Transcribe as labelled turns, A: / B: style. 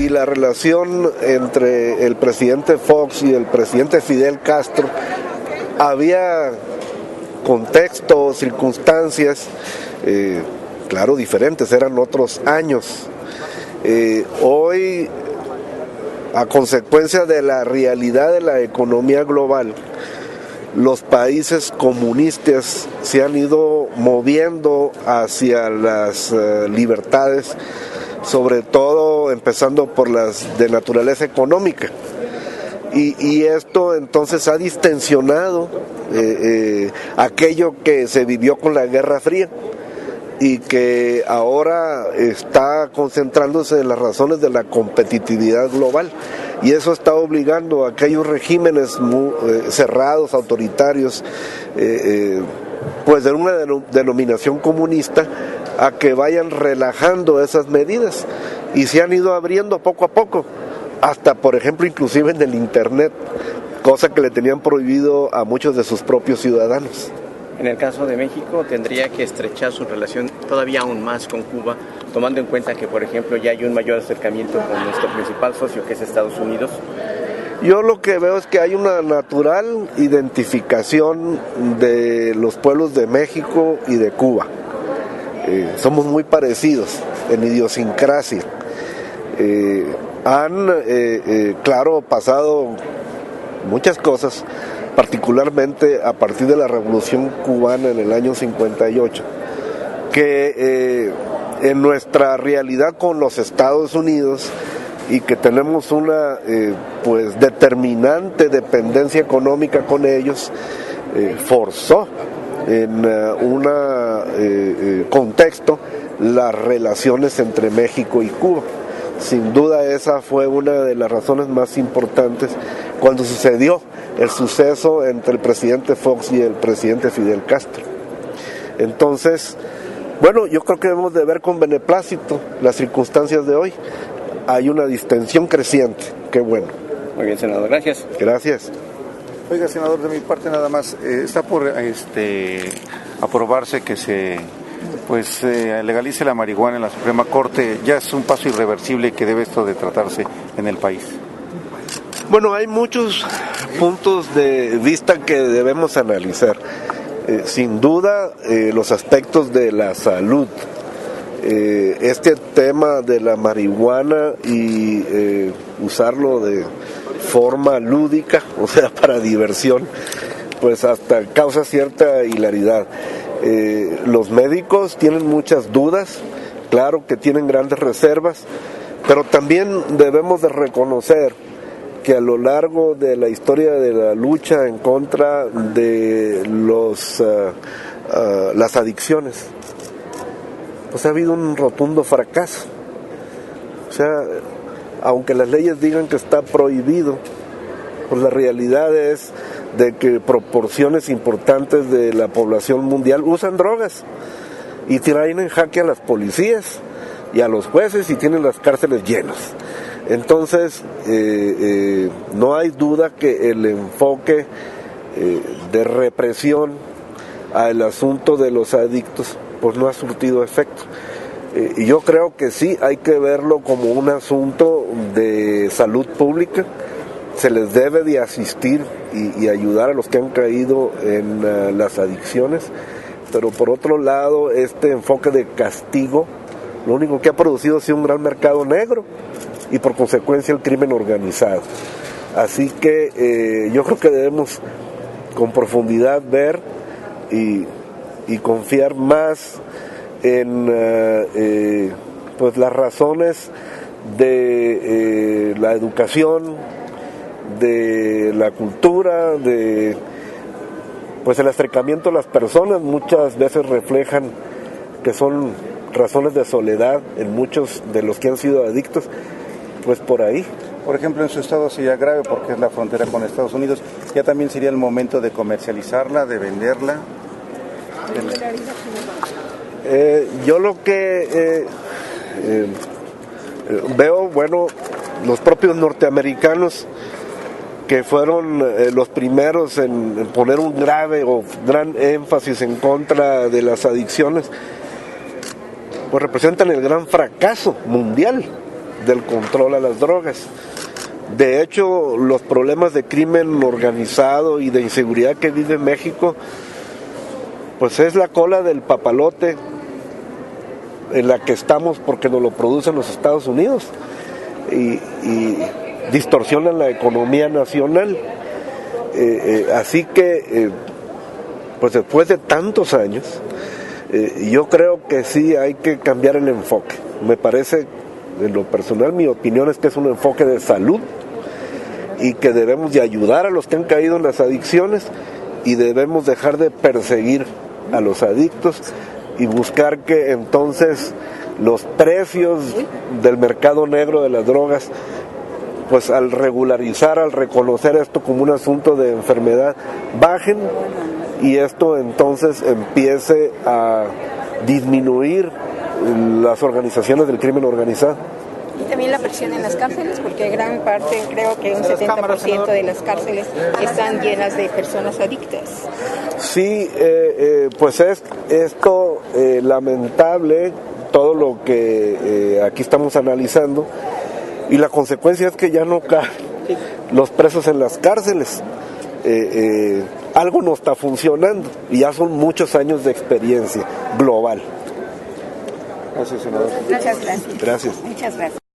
A: si la relación entre el presidente Fox y el presidente Fidel Castro había contextos, circunstancias, claro, diferentes, eran otros años. Hoy, a consecuencia de la realidad de la economía global, los países comunistas se han ido moviendo hacia las libertades, sobre todo empezando por las de naturaleza económica. Y esto entonces ha distensionado aquello que se vivió con la Guerra Fría y que ahora está concentrándose en las razones de la competitividad global, y eso está obligando a aquellos regímenes cerrados, autoritarios, pues de una denominación comunista, a que vayan relajando esas medidas, y se han ido abriendo poco a poco, hasta por ejemplo inclusive en el internet, cosa que le tenían prohibido a muchos de sus propios ciudadanos.
B: En el caso de México, tendría que estrechar su relación todavía aún más con Cuba, tomando en cuenta que, por ejemplo, ya hay un mayor acercamiento con nuestro principal socio, que es Estados Unidos.
A: Yo lo que veo es que hay una natural identificación de los pueblos de México y de Cuba. Somos muy parecidos en idiosincrasia. Claro, pasado muchas cosas, particularmente a partir de la Revolución Cubana en el año 58, que en nuestra realidad con los Estados Unidos, y que tenemos una pues determinante dependencia económica con ellos, forzó en un contexto las relaciones entre México y Cuba. Sin duda esa fue una de las razones más importantes cuando sucedió el suceso entre el presidente Fox y el presidente Fidel Castro. Entonces, bueno, yo creo que debemos de ver con beneplácito las circunstancias de hoy. Hay una distensión creciente, qué bueno.
B: Muy bien, senador, gracias.
A: Gracias.
C: Oiga, senador, de mi parte nada más, está por aprobarse que se legalice la marihuana en la Suprema Corte. Ya es un paso irreversible que debe esto de tratarse en el país.
A: Bueno, hay muchos puntos de vista que debemos analizar. Sin duda, los aspectos de la salud. Este tema de la marihuana y usarlo de forma lúdica, o sea, para diversión, pues hasta causa cierta hilaridad. Los médicos tienen muchas dudas, claro que tienen grandes reservas, pero también debemos de reconocer que a lo largo de la historia de la lucha en contra de las adicciones, pues ha habido un rotundo fracaso. O sea, aunque las leyes digan que está prohibido, pues la realidad es de que proporciones importantes de la población mundial usan drogas y traen en jaque a las policías y a los jueces y tienen las cárceles llenas. Entonces, no hay duda que el enfoque de represión al asunto de los adictos pues no ha surtido efecto. Y yo creo que sí hay que verlo como un asunto de salud pública. Se les debe de asistir y ayudar a los que han caído en las adicciones, pero por otro lado este enfoque de castigo lo único que ha producido ha sido un gran mercado negro y por consecuencia el crimen organizado. Así que yo creo que debemos con profundidad ver y confiar más en pues las razones de la educación, de la cultura, de pues el acercamiento a las personas. Muchas veces reflejan que son razones de soledad en muchos de los que han sido adictos, pues por ahí.
C: Por ejemplo, en su estado sería grave porque es la frontera con Estados Unidos. Ya también sería el momento de comercializarla, de venderla.
A: Yo lo que veo, bueno, los propios norteamericanos que fueron los primeros en poner un grave o gran énfasis en contra de las adicciones, pues representan el gran fracaso mundial. del control a las drogas. De hecho, los problemas de crimen organizado y de inseguridad que vive México, pues es la cola del papalote en la que estamos porque nos lo producen los Estados Unidos y distorsionan la economía nacional. Así que, pues después de tantos años, yo creo que sí hay que cambiar el enfoque. Me parece, en lo personal, mi opinión es que es un enfoque de salud y que debemos de ayudar a los que han caído en las adicciones y debemos dejar de perseguir a los adictos y buscar que entonces los precios del mercado negro de las drogas, pues al regularizar, al reconocer esto como un asunto de enfermedad, bajen y esto entonces empiece a disminuir las organizaciones del crimen organizado.
D: Y también la presión en las cárceles, porque gran parte, creo que un 70% de las cárceles están llenas de personas adictas.
A: Sí, pues es esto lamentable, todo lo que aquí estamos analizando, y la consecuencia es que ya no caen los presos en las cárceles. Algo no está funcionando y ya son muchos años de experiencia global.
C: Gracias, senador.
D: Muchas gracias.
A: Gracias.
D: Muchas gracias.